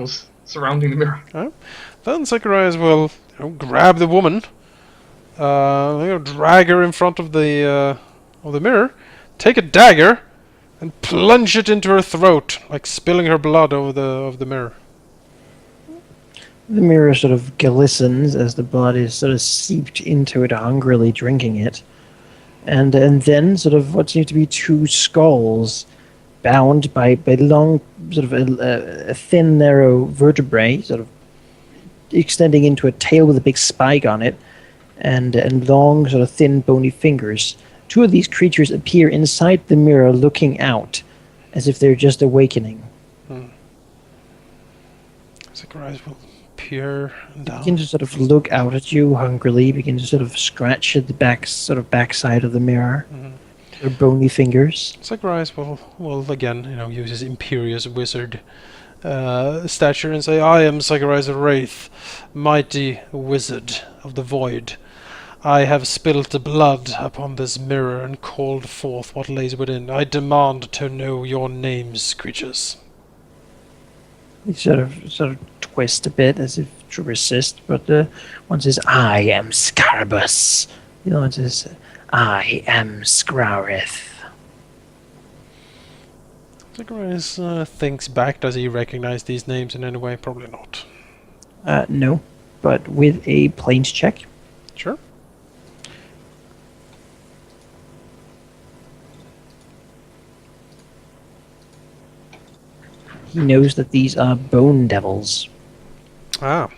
circles surrounding the mirror. Then Zacharias will grab the woman, drag her in front of the mirror, take a dagger, and plunge it into her throat, like spilling her blood over the mirror. The mirror sort of glistens as the blood is sort of seeped into it, hungrily drinking it. And then sort of what seems to be two skulls bound by long, sort of a thin, narrow vertebrae, sort of extending into a tail with a big spike on it, and long, sort of thin, bony fingers. Two of these creatures appear inside the mirror looking out, as if they're just awakening. Zacharias will peer down. Begin to sort of look out at you hungrily, begin to sort of scratch at the backside of the mirror. Their bony fingers. Zacharias will again, use his imperious wizard stature and say, "I am Zacharias Wraith, mighty wizard of the void. I have spilt the blood upon this mirror and called forth what lays within. I demand to know your names, creatures." He sort of twist a bit as if to resist, but one says, "I am Scarabus." The other one says, "I am Scrourith." Zacharias thinks back. Does he recognize these names in any way? Probably not. No, but with a planes check. Sure. He knows that these are bone devils. Ah.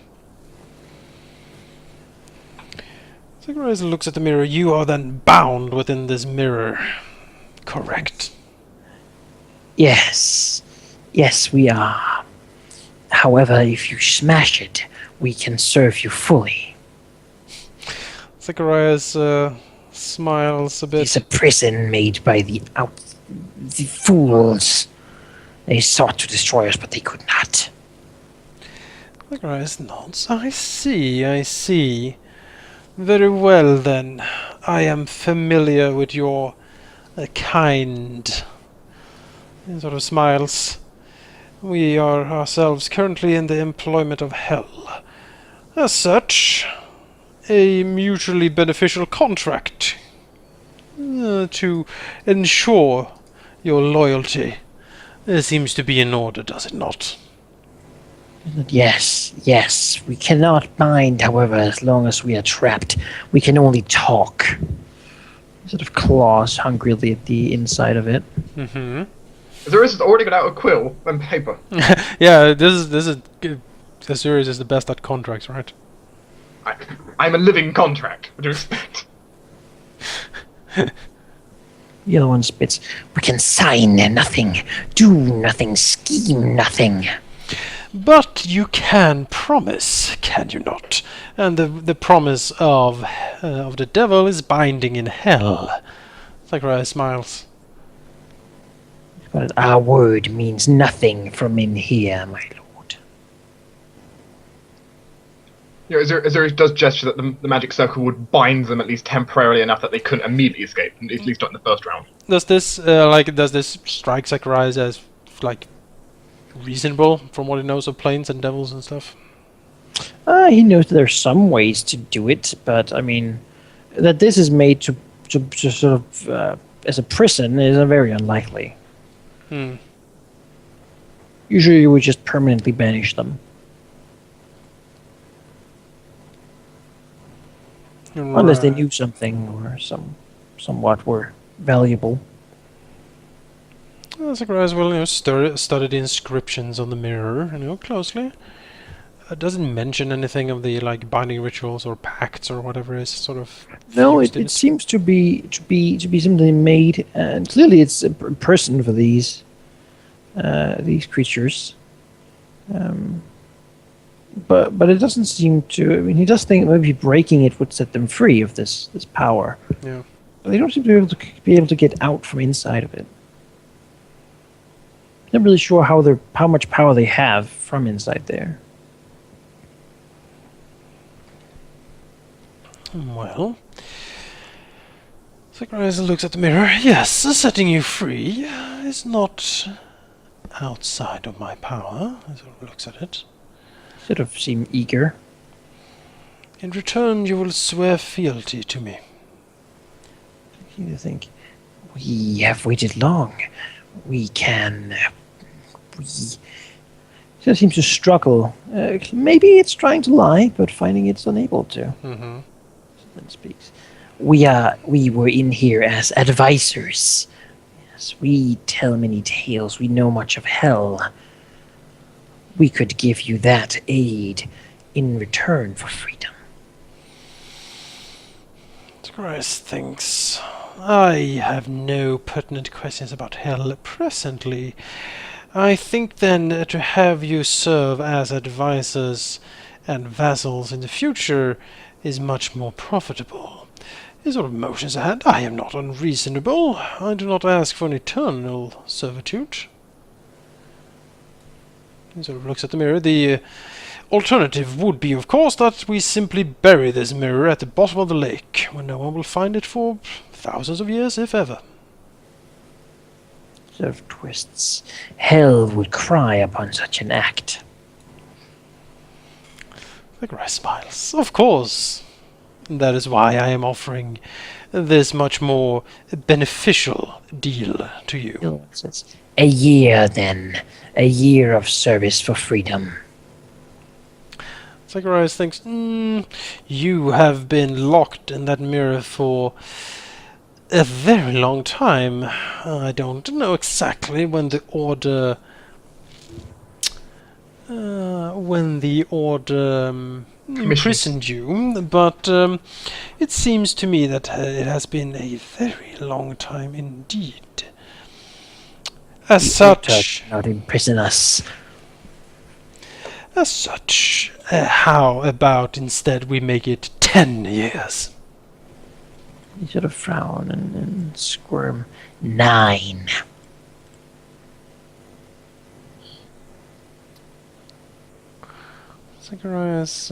Zacharias looks at the mirror. You are then bound within this mirror. Correct. Yes, we are. However, if you smash it, we can serve you fully. Zacharias smiles a bit. It's a prison made by the fools. They sought to destroy us, but they could not. Zacharias nods. I see. Very well, then. I am familiar with your kind. He sort of smiles. We are ourselves currently in the employment of Hell. As such, a mutually beneficial contract to ensure your loyalty seems to be in order, does it not? Yes. We cannot bind, however, as long as we are trapped. We can only talk. Sort of claws hungrily at the inside of it. Mm-hmm. Azurius has already got out a quill and paper. Yeah, this is Azurius is the best at contracts, right? I'm a living contract. What do you expect? The other one spits. We can sign nothing, do nothing, scheme nothing. But you can promise, can you not? And the promise of the devil is binding in hell. Zacharias smiles. But our word means nothing from in here, my lord. Azurius does gesture that the magic circle would bind them at least temporarily enough that they couldn't immediately escape, at least not in the first round. Does this strike Zacharias as reasonable from what he knows of planes and devils and stuff? He knows that there's some ways to do it, but I mean, that this is made to sort of as a prison is very unlikely. Usually, you would just permanently banish them. Right. Unless they knew something or somewhat were valuable. Zacharias will study the inscriptions on the mirror closely. Does it mention anything of the binding rituals or pacts or whatever is sort of? No, it seems to be something made, and clearly it's a person for these creatures. But it doesn't seem to. I mean, he does think maybe breaking it would set them free of this power. Yeah. But they don't seem to be able to get out from inside of it. Not really sure how much power they have from inside there. Well, Zacharias looks at the mirror. Yes, setting you free is not outside of my power. He sort of looks at it. Sort of seem eager. In return, you will swear fealty to me. You think, we have waited long. We can... we... Just seems to struggle. Maybe it's trying to lie, but finding it's unable to. Mm-hmm. Someone speaks. We were in here as advisors. Yes, we tell many tales. We know much of hell. We could give you that aid in return for freedom. Christ thinks. I have no pertinent questions about hell presently. I think then to have you serve as advisors and vassals in the future is much more profitable. His sort of motions ahead. I am not unreasonable. I do not ask for an eternal servitude. He sort of looks at the mirror. The alternative would be, of course, that we simply bury this mirror at the bottom of the lake, where no one will find it for thousands of years, if ever. Sort of twists. Hell would cry upon such an act. The grass smiles. Of course. That is why I am offering this much more beneficial deal to you. A year, then. A year of service for freedom. Zacharias thinks, you have been locked in that mirror for a very long time. I don't know exactly when the order imprisoned you, but it seems to me that it has been a very long time indeed. As such, not imprison us. As such, how about instead we make it 10 years? You sort of frown and squirm. 9. Zacharias,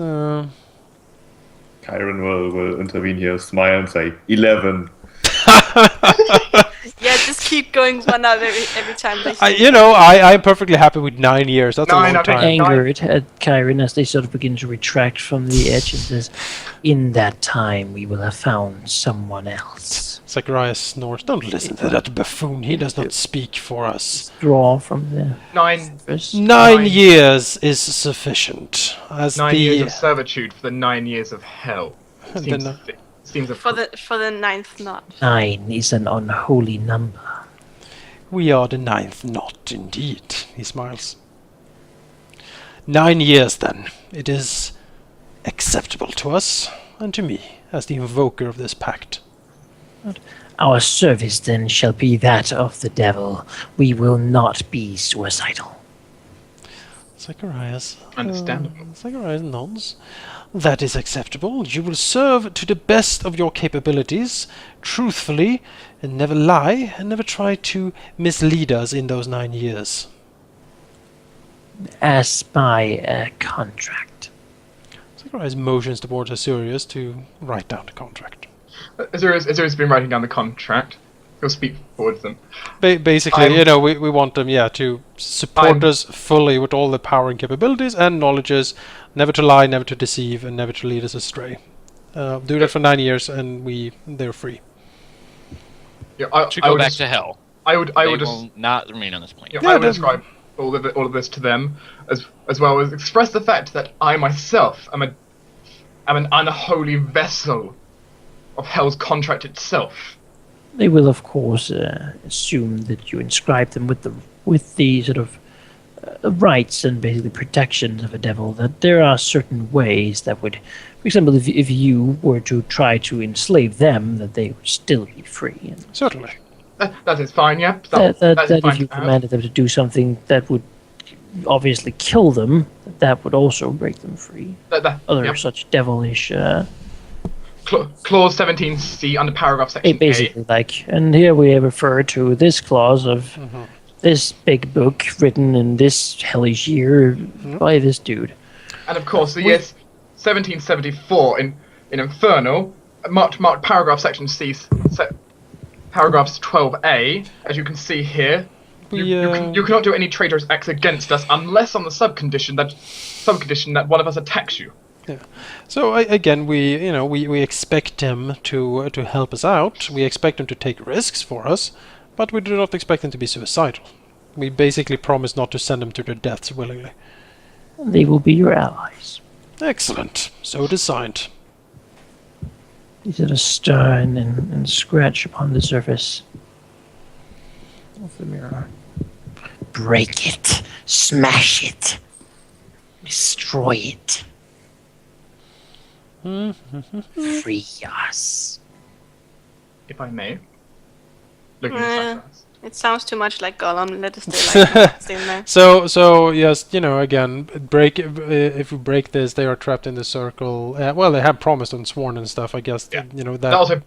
Kyron will intervene here, smile and say 11. Yeah, just keep going one out every time they say. I'm perfectly happy with 9 years. That's a long time. Angered at Kyron as they sort of begin to retract from the edge and says, in that time we will have found someone else. Zacharias snorts. Don't listen to that buffoon. He does not speak for us. Draw from the 9 9 years is sufficient. As 9 years of servitude for the 9 years of hell. Seems for the 9th knot. 9 is an unholy number. We are the 9th knot, indeed. He smiles. 9 years, then. It is acceptable to us, and to me, as the invoker of this pact. Our service, then, shall be that of the devil. We will not be suicidal. Zacharias. Understandable. Zacharias nods. That is acceptable. You will serve to the best of your capabilities, truthfully, and never lie, and never try to mislead us in those 9 years. As by a contract. Zacharias motions towards Asurius to write down the contract. Azurius been writing down the contract. He'll speak forward to them. Basically, we want them, to support us fully with all the power and capabilities and knowledges, never to lie, never to deceive, and never to lead us astray. Do that for 9 years, and they're free. Yeah, to go back to hell. I would will not remain on this plane. Yeah, I would describe all of this to them, as well as express the fact that I myself am an unholy vessel of hell's contract itself. They will, of course, assume that you inscribe them with the sort of rights and basically protections of a devil. That there are certain ways that would, for example, if you were to try to enslave them, that they would still be free. Certainly. That is fine, yeah. That if you commanded them to do something that would obviously kill them, that would also break them free. Such devilish... Clause 17C under paragraph section basically, and here we refer to this clause of this big book written in this hellish year by this dude. And of course, the year 1774 in Infernal, marked paragraph section C, paragraphs 12A, as you can see here, You cannot do any traitorous acts against us unless on the subcondition that one of us attacks you. So again, we expect him to help us out. We expect him to take risks for us, but we do not expect him to be suicidal. We basically promise not to send them to their deaths willingly. They will be your allies. Excellent. So designed. You sort of stir and scratch upon the surface of the mirror. Break it. Smash it. Destroy it. Free us. If I may. Looking at the It sounds too much like Gollum. Let us stay like stay in there. So yes, again, if we break this, they are trapped in the circle. Well, they have promised and sworn and stuff. I guess Yeah. that.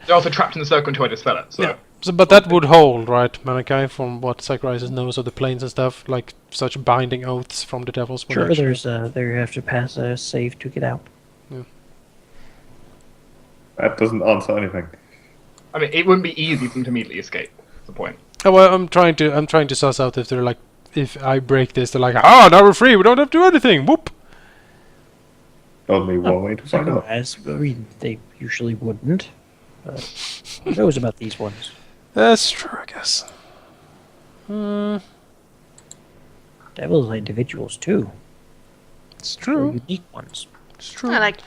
They're also trapped in the circle until I dispel it. So. Yeah. But that would hold, right, Malachi? From what Zacharias knows of the planes and stuff, like such binding oaths from the devils. would Sure, actually- there you have to pass a save to get out. That doesn't answer anything. I mean, it wouldn't be easy for them to immediately escape. That's the point. Oh, well, I'm trying to suss out if they're like, if I break this, they're like, now we're free. We don't have to do anything. Whoop. Only one way to find out. As I mean, they usually wouldn't. But who knows about these ones? That's true, I guess. Devils are individuals too. It's They're true. unique ones. It's true. I like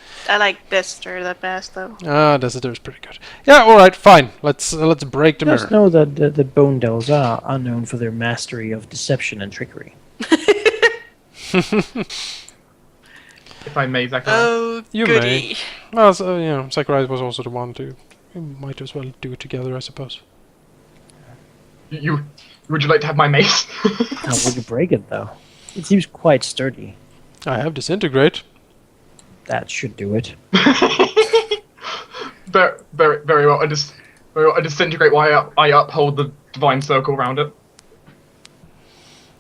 Dester the best though. Deserter's pretty good. Yeah, all right, fine. Let's break the Just mirror. know that the bone devils are unknown for their mastery of deception and trickery. If I may, Zachariah. Oh, You goody. may. Well, so, Zacharias was also the one to. We might as well do it together, I suppose. Would you like to have my mace? How would you break it though? It seems quite sturdy. I have disintegrate. That should do it. very, very, very well. I disintegrate while I uphold the divine circle around it.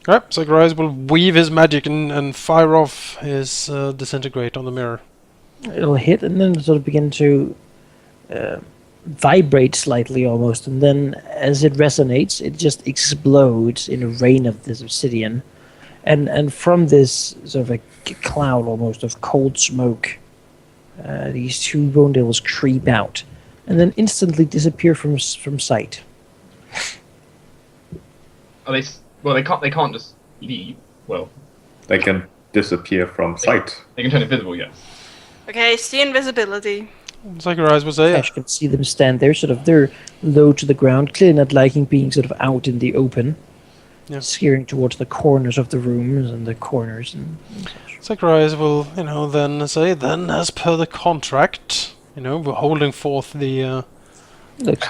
Alright, Zacharias will weave his magic and fire off his disintegrate on the mirror. It'll hit and then sort of begin to vibrate slightly almost, and then as it resonates, it just explodes in a rain of this obsidian. And from this sort of a cloud almost of cold smoke, these two bone devils creep out, and then instantly disappear from sight. Are they? Well, they can't just leave. Well, They can disappear from sight. they can turn invisible. Yes. Okay, see invisibility. Zacharias will say, Ash can see them stand there, sort of they're low to the ground, clearly not liking being sort of out in the open, steering towards the corners of the rooms and the corners and such. Zacharias will, then say, then as per the contract, we're holding forth the. Look,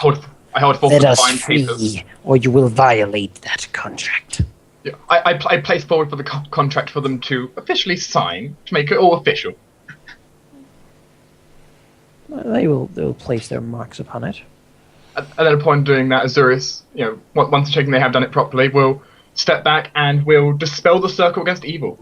I hold forth let the us divine papers. free, or you will violate that contract. Yeah, I place forward for the contract for them to officially sign to make it all official. They'll place their marks upon it. And then upon doing that, Azuris, once checking they have done it properly, will step back and will dispel the circle against evil.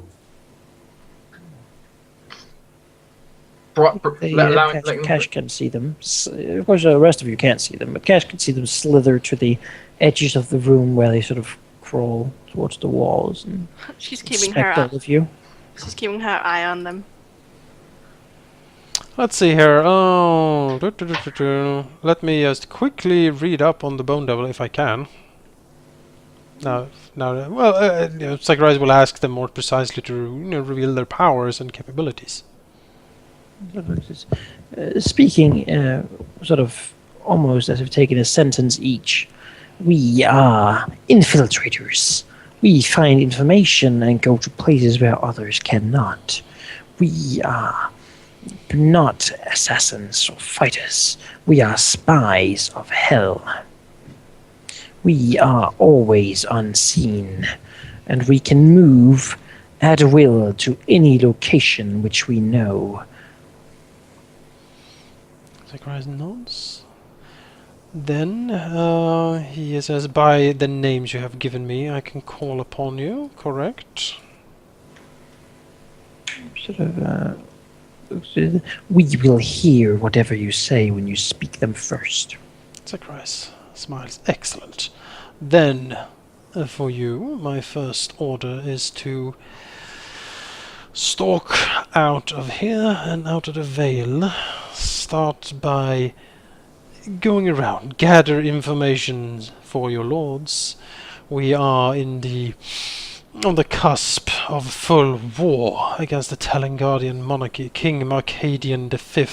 Cash can see them. Of course, the rest of you can't see them, but Cash can see them slither to the edges of the room where they sort of crawl towards the walls and She's keeping her inspect all of you. She's keeping her eye on them. Let's see here. Oh, let me just quickly read up on the Bone Devil if I can. Zacharias will ask them more precisely to reveal their powers and capabilities. Speaking sort of almost as if taking a sentence each, we are infiltrators. We find information and go to places where others cannot. We are not assassins or fighters. We are spies of hell. We are always unseen, and we can move at will to any location which we know. Zacharias nods. Then he says, by the names you have given me, I can call upon you, correct? Sort of, we will hear whatever you say when you speak them first. Zacharias smiles. Excellent. Then, for you. My first order is to stalk out of here and out of the Vale. Start by going around, gather information for your lords. We are on the cusp of full war against the Telengardian monarchy. King Marcadian V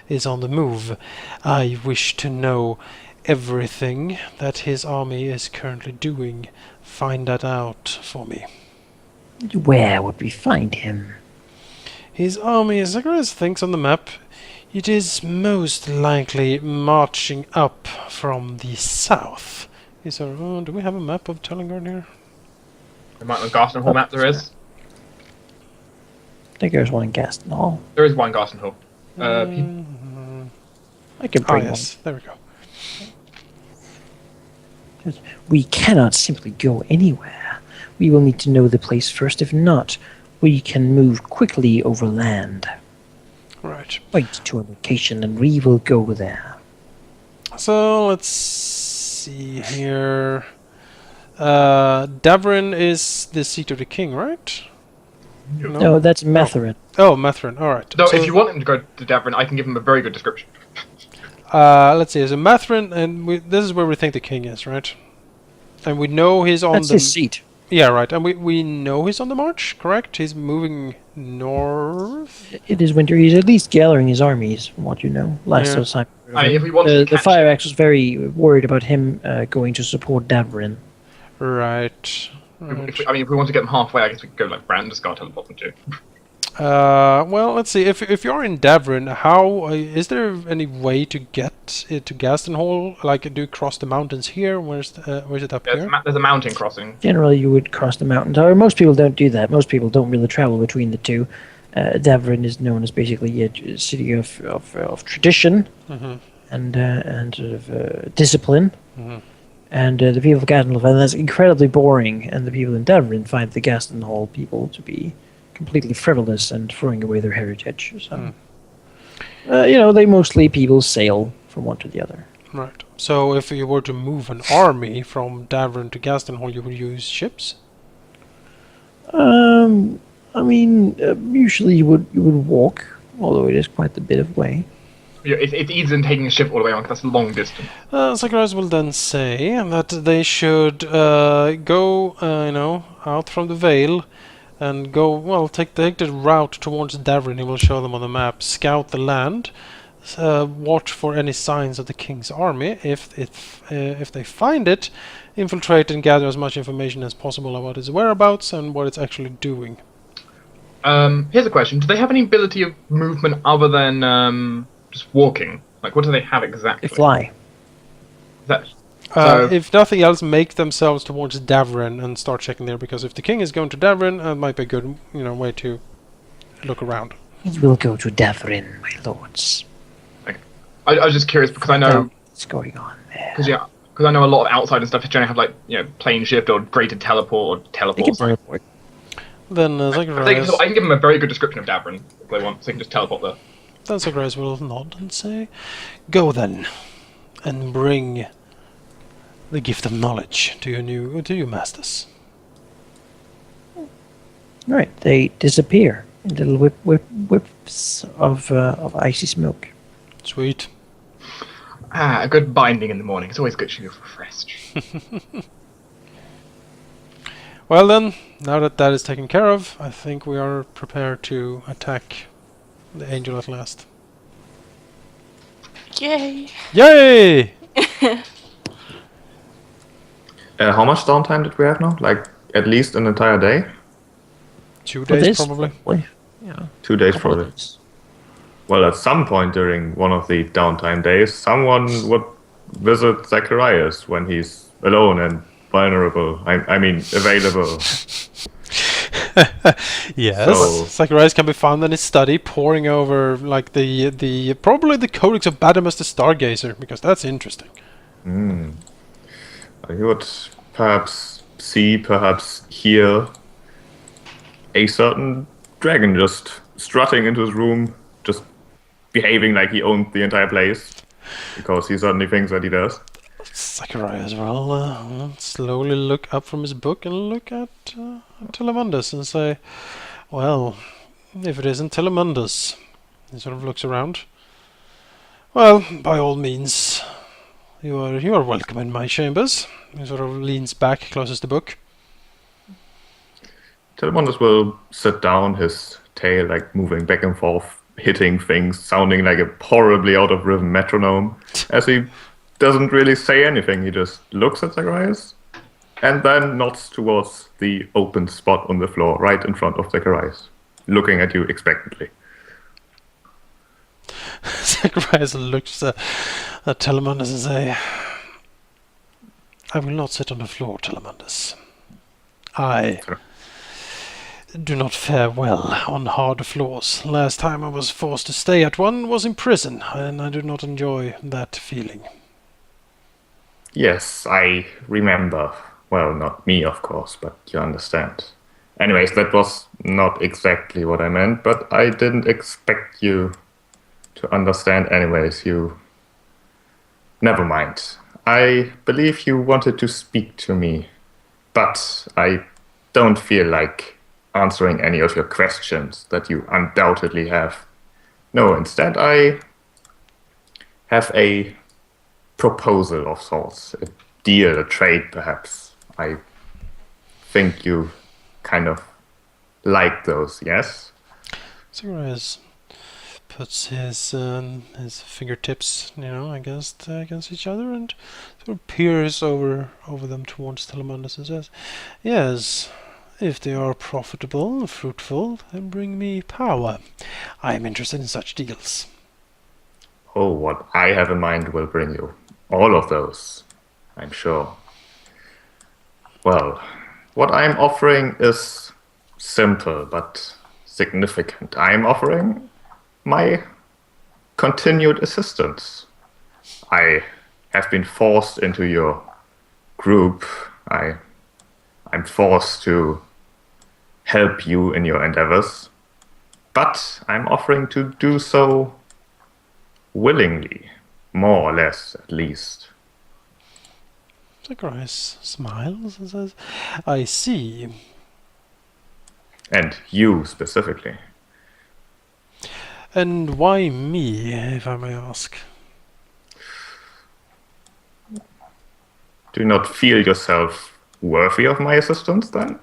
is on the move. I wish to know everything that his army is currently doing. Find that out for me. Where would we find him? His army, as Zacharias thinks on the map, it is most likely marching up from the south. Do we have a map of Telengard here? The amount of Garson Hall map there is. I think there's one in Gaston Hall. There is one Garson Hall. I can Ah, bring yes, there we go. one. We cannot simply go anywhere. We will need to know the place first. If not, we can move quickly over land. Right. Wait to a location and we will go there. So let's see here. Davrin is the seat of the king, right? No, that's Matherin. Oh, Matherin. All right. No, So, if you want him to go to Davrin, I can give him a very good description. let's see. So Matherin, and this is where we think the king is, right? And we know he's on That's the. his seat. Yeah, right. And we know he's on the march, correct? He's moving north. It is winter. He's at least gathering his armies, from what you know. Last Yeah. time. I mean, if we want to The catch Fire Axe was very worried about him going to support Davrin. Right. Right. if we want to get them halfway, I guess we could go like Brand, just go teleport them too. Well, let's see. If you're in Davrin, how is there any way to get to Gaston Hall? Like, do you cross the mountains here? Where's it up There's, here? there's a mountain crossing. Generally, you would cross the mountains. However, most people don't do that. Most people don't really travel between the two. Davrin is known as basically a city of tradition and sort of discipline. And the people of Gaston Hall find that's incredibly boring, and the people in Davrin find the Gaston Hall people to be completely frivolous and throwing away their heritage. So, they mostly people sail from one to the other. Right. So if you were to move an army from Davrin to Gaston Hall, you would use ships? Usually you would walk, although it is quite a bit of way. Yeah, it's easier than taking a ship all the way on, because that's a long distance. Zacharias will then say that they should go, out from the Vale and go, take the route towards Davrin. He will show them on the map. Scout the land. Watch for any signs of the king's army. If they find it, infiltrate and gather as much information as possible about its whereabouts and what it's actually doing. Here's a question: do they have any ability of movement other than just walking? Like, what do they have exactly? They fly. If nothing else, make themselves towards Davrin and start checking there, because if the king is going to Davrin, it might be a good way to look around. We will go to Davrin, my lords. Okay. I was just curious because I know what's going on there. Because I know a lot of outside and stuff generally have plane shift or greater teleport or They teleport. can teleport. Then Zacharias... I can give them a very good description of Davrin if they want, so they can just teleport there. Then Zacharias will nod and say, "Go then, and bring the gift of knowledge to your masters." Right, they disappear in little whips of icy smoke. Sweet. A good binding in the morning. It's always good to feel refreshed. Well then, now that is taken care of, I think we are prepared to attack the angel at last. Yay! Yay! How much downtime did we have now? Like, at least an entire day? 2 For days this, probably. Yeah. 2 days probably. Well, at some point during one of the downtime days, someone would visit Zacharias when he's alone and vulnerable. I mean, available. Yes. So- Zacharias can be found in his study, poring over like the probably the Codex of Badamus the Stargazer, because that's interesting. He would perhaps see, perhaps hear a certain dragon just strutting into his room, just behaving like he owned the entire place, because he certainly thinks that he does. Zacharias will slowly look up from his book and look at Telemundus and say, well, if it isn't Telemundus. He sort of looks around. Well, by all means, you are welcome in my chambers. He sort of leans back, closes the book. Telemundus will sit down, his tail like moving back and forth, hitting things, sounding like a horribly out of rhythm metronome, as he doesn't really say anything. He just looks at Zacharias and then nods towards the open spot on the floor right in front of Zacharias, looking at you expectantly. Zacharias looks at Telemundus and say, I will not sit on the floor, Telemundus. I do not fare well on hard floors. Last time I was forced to stay at one was in prison, and I do not enjoy that feeling. Yes, I remember. Well, not me, of course, but you understand. Anyways, that was not exactly what I meant, but I didn't expect you to understand anyways. Never mind. I believe you wanted to speak to me, but I don't feel like answering any of your questions that you undoubtedly have. No, instead I have a proposal of sorts, a deal, a trade perhaps. I think you kind of like those, yes? Zacharias puts his fingertips, against each other and sort of peers over them towards Telemundus and says, yes, if they are profitable and fruitful and bring me power, I am interested in such deals. Oh, what I have in mind will bring you all of those, I'm sure. Well, what I'm offering is simple but significant. I'm offering my continued assistance. I have been forced into your group. I'm forced to help you in your endeavors, but I'm offering to do so willingly, more or less, at least. Zacharias smiles and says, I see. And you specifically. And why me, if I may ask? Do you not feel yourself worthy of my assistance, then?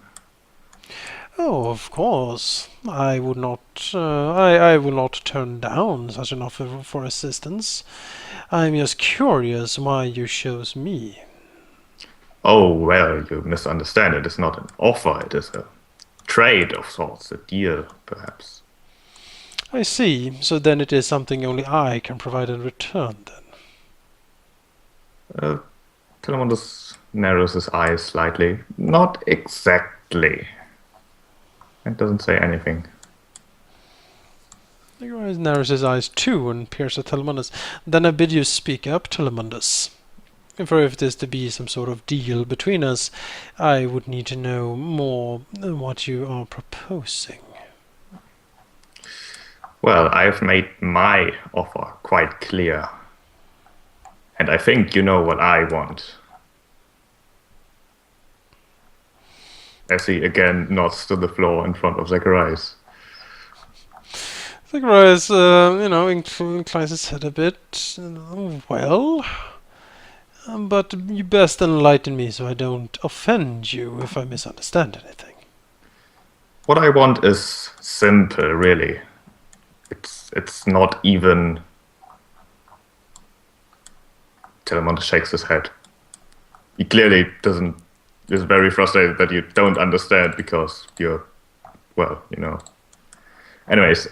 Oh, of course. I would not. I will not turn down such an offer for assistance. I'm just curious why you chose me. Oh, well, you misunderstand. It is not an offer. It is a trade of sorts, a deal, perhaps. I see. So then it is something only I can provide in return, then. Telemundus narrows his eyes slightly. Not exactly. It doesn't say anything. Zacharias narrows his eyes too and peers at Telemundus. Then I bid you speak up, Telemundus. For if it is to be some sort of deal between us, I would need to know more than what you are proposing. Well, I've made my offer quite clear. And I think you know what I want. As he again nods to the floor in front of Zacharias. Zacharias, inclines his head a bit. Well, but you best enlighten me so I don't offend you if I misunderstand anything. What I want is simple, really. It's not even... Telemundus shakes his head. He clearly is very frustrated that you don't understand because you're, well, Anyways,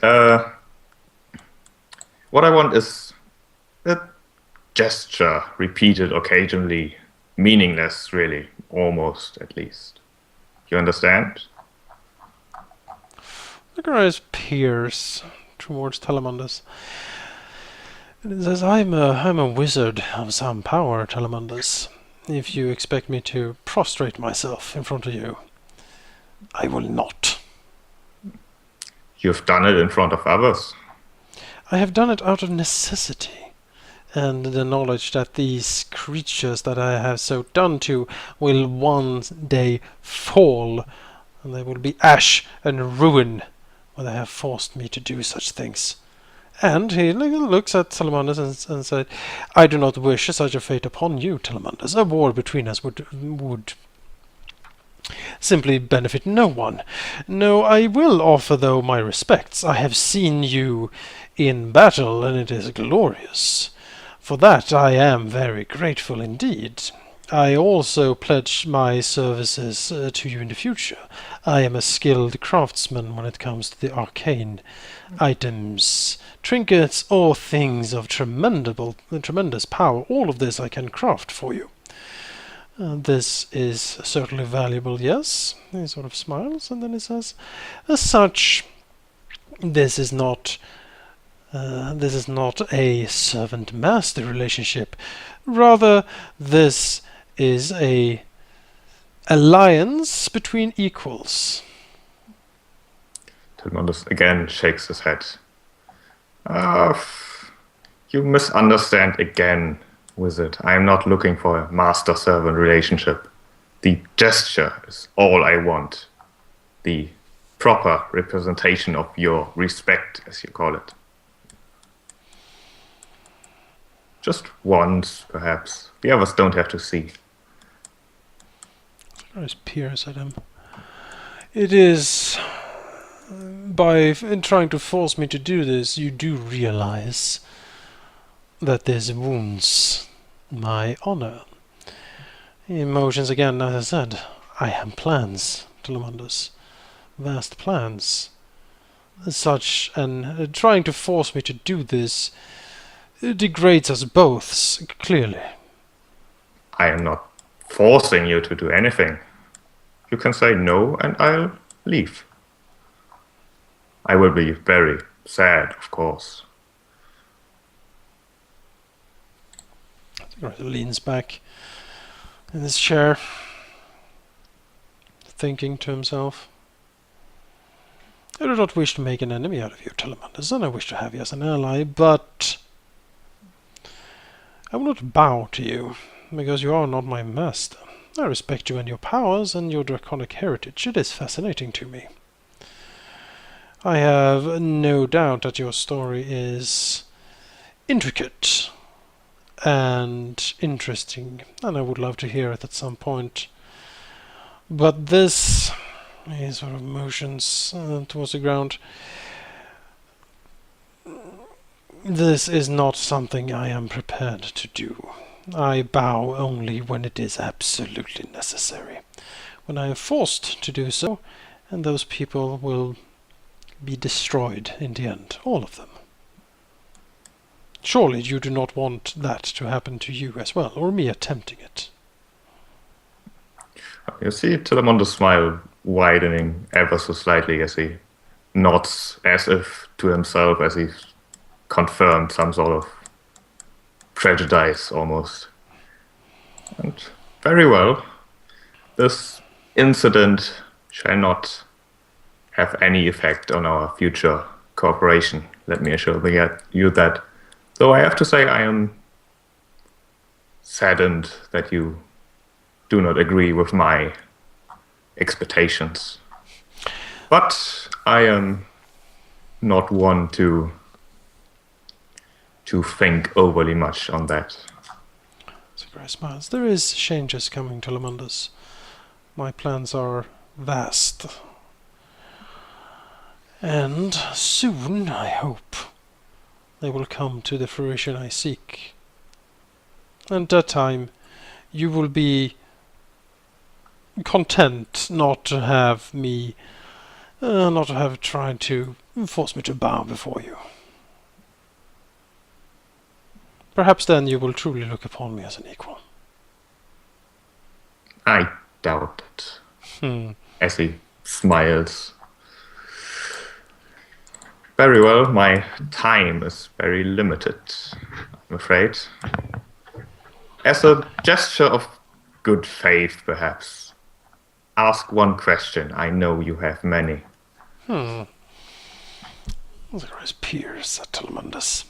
what I want is a gesture repeated occasionally, meaningless, really, almost at least. You understand? Zacharias peers towards Telemundus. And it says, I'm a wizard of some power, Telemundus. If you expect me to prostrate myself in front of you, I will not. You've done it in front of others. I have done it out of necessity. and the knowledge that these creatures that I have so done to will one day fall, and they will be ash and ruin when they have forced me to do such things. And he looks at Telemandus and said, I do not wish such a fate upon you, Telemandus. A war between us would simply benefit no one. No, I will offer, though, my respects. I have seen you in battle, and it is glorious. For that I am very grateful indeed. I also pledge my services to you in the future. I am a skilled craftsman when it comes to the arcane items, trinkets, or things of tremendous power. All of this I can craft for you. This is certainly valuable, yes. He sort of smiles, and then he says, as such, this is not a servant-master relationship. Rather, this is a alliance between equals. Tilmundus again shakes his head. You misunderstand again, wizard. I am not looking for a master-servant relationship. The gesture is all I want. The proper representation of your respect, as you call it. Just once, perhaps. The others don't have to see. There's peers at him. It is... in trying to force me to do this, you do realize that this wounds my honor. Emotions again, as I said. I have plans, Telemandus. Vast plans. Such, and trying to force me to do this degrades us both, clearly. I am not forcing you to do anything. You can say no and I'll leave. I will be very sad, of course. He leans back in his chair, thinking to himself. I do not wish to make an enemy out of you, Telemandus, and I wish to have you as an ally, but I will not bow to you, because you are not my master. I respect you and your powers and your draconic heritage. It is fascinating to me. I have no doubt that your story is intricate and interesting, and I would love to hear it at some point. But this, he sort of motions towards the ground, this is not something I am prepared to do. I bow only when it is absolutely necessary. When I am forced to do so, and those people will be destroyed in the end, all of them. Surely you do not want that to happen to you as well, or me attempting it. You see Telemundus' smile widening ever so slightly as he nods as if to himself as he confirmed some sort of prejudice almost. And very well. This incident shall not have any effect on our future cooperation. Let me assure you that. Though I have to say I am saddened that you do not agree with my expectations. But I am not one to think overly much on that. Sakurai smiles. There is changes coming, Telemundus. My plans are vast. And soon, I hope, they will come to the fruition I seek. And at that time, you will be content not to have me, not to have tried to force me to bow before you. Perhaps then you will truly look upon me as an equal. I doubt it. As he smiles. Very well, my time is very limited, I'm afraid. As a gesture of good faith, perhaps, ask one question. I know you have many. There is peers at Telemundus.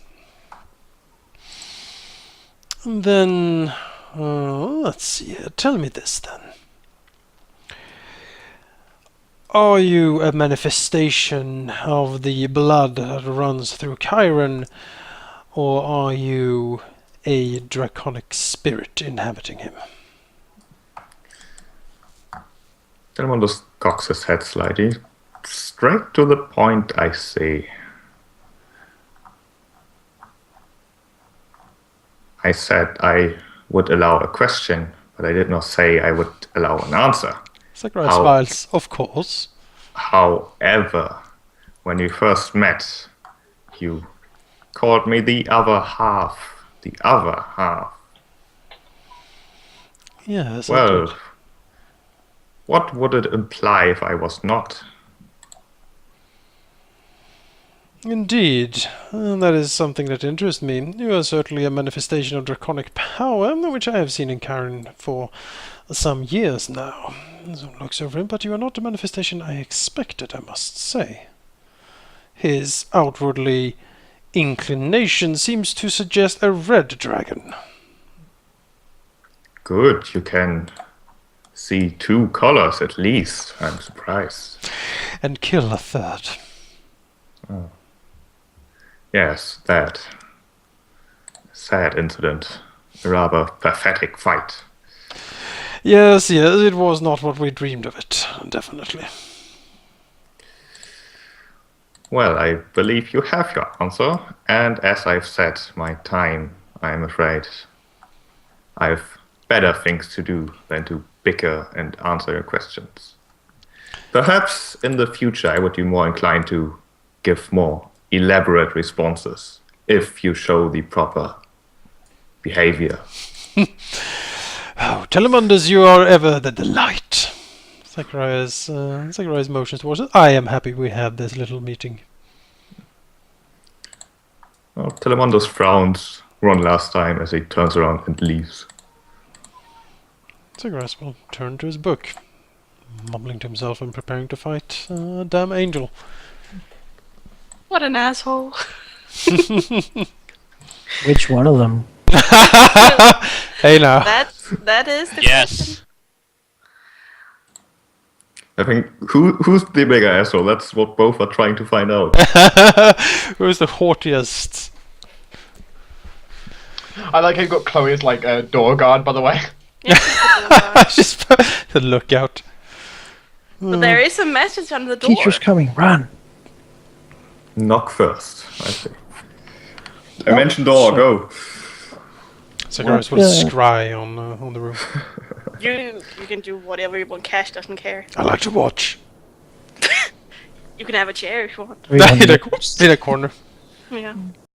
Then, let's see. Tell me this then. Are you a manifestation of the blood that runs through Chiron, or are you a draconic spirit inhabiting him? Telemondos cocks his head slightly. Straight to the point, I say. I said I would allow a question, but I did not say I would allow an answer. Sakurai smiles, of course. However, when we first met, you called me the other half. The other half. Yes, I Well, did. what would it imply if I was not? Indeed, that is something that interests me. You are certainly a manifestation of draconic power, which I have seen in Karen for some years now. So looks over him, but you are not the manifestation I expected, I must say. His outwardly inclination seems to suggest a red dragon. Good, you can see 2 colors at least. I'm surprised. And kill a third. Yes, that sad incident. A rather pathetic fight. Yes, it was not what we dreamed of it, definitely. Well, I believe you have your answer, and as I've said, my time, I'm afraid, I've better things to do than to bicker and answer your questions. Perhaps in the future I would be more inclined to give more elaborate responses if you show the proper behavior. Oh, Telemundas, you are ever the delight. Sakurai's motions towards it. I am happy we had this little meeting. Well, Telemundos frowns one last time as he turns around and leaves. Sakurai will turn to his book, mumbling to himself and preparing to fight a damn angel. What an asshole. Which one of them? Hey now. That is the question. Yes. I think who's the bigger asshole? That's what both are trying to find out. Who's the haughtiest? I like how you've got Chloe as like a door guard, by the way. Yeah, She's the lookout. but there is a message on the door. Teacher's coming, run! Knock first, I think. I mentioned door, go. Sakurai will scry on the roof. You can do whatever you want. Cash doesn't care. I like to watch. You can have a chair if you want. We want in to- a corner. Yeah.